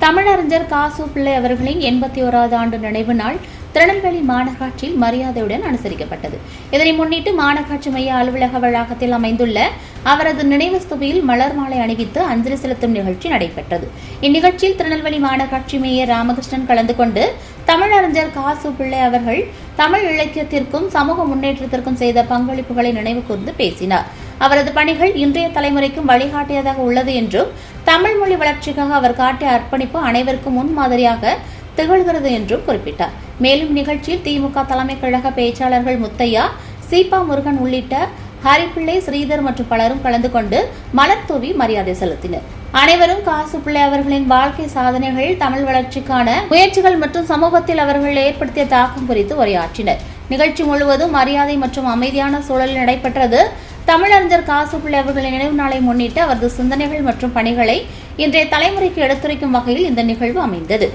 தமிழறிஞர் காசு பிள்ளை அவர்களின் 81வது ஆண்டு நினைவு நாள் திருநெல்வேலி மாநகராட்சியில் மரியாதையுடன் அனுசரிக்கப்பட்டது. இதனை முன்னிட்டு மாநகராட்சி மைய அலுவலக வளாகத்தில் அமைந்துள்ள அவரது நினைவு ஸ்தூபியில் மலர் மாலை அணிவித்து அஞ்சலி செலுத்தும் நிகழ்ச்சி நடைபெற்றது. இந்நிகழ்ச்சியில் திருநெல்வேலி மாநகராட்சி மேயர் ராமகிருஷ்ணன் கலந்து கொண்டு தமிழறிஞர் காசு பிள்ளை அவர்கள் தமிழ் இலக்கியத்திற்கும் சமூக முன்னேற்றத்திற்கும் செய்த பங்களிப்புகளை நினைவு கூர்ந்து பேசினார். அவரது பணிகள் இன்றைய தலைமுறைக்கும் வழிகாட்டியதாக உள்ளது என்றும் தமிழ் மொழி வளர்ச்சிக்காக அவர் காட்டிய அர்ப்பணிப்பு அனைவருக்கும் முன்மாதிரியாக திகழ்கிறது என்றும் குறிப்பிட்டார். மேலும் நிகழ்ச்சியில் திமுக தலைமை கழக பேச்சாளர்கள் முத்தையா, சீபா முருகன் உள்ளிட்ட ஹரிப்பிள்ளை, ஸ்ரீதர் மற்றும் பலரும் கலந்து கொண்டு மலர் தூவி மரியாதை செலுத்தினர். அனைவரும் காசு பிள்ளை அவர்களின் வாழ்க்கை சாதனைகள், தமிழ் வளர்ச்சிக்கான முயற்சிகள் மற்றும் சமூகத்தில் அவர்கள் ஏற்படுத்திய தாக்கம் குறித்து உரையாற்றினர். நிகழ்ச்சி முழுவதும் மரியாதை மற்றும் அமைதியான சூழலில் நடைபெற்றது. தமிழறிஞர் காசு பிள்ளை அவர்களின் நினைவு நாளை முன்னிட்டு அவரது சிந்தனைகள் மற்றும் பணிகளை இன்றைய தலைமுறைக்கு எடுத்துரைக்கும் வகையில் இந்த நிகழ்வு அமைந்தது.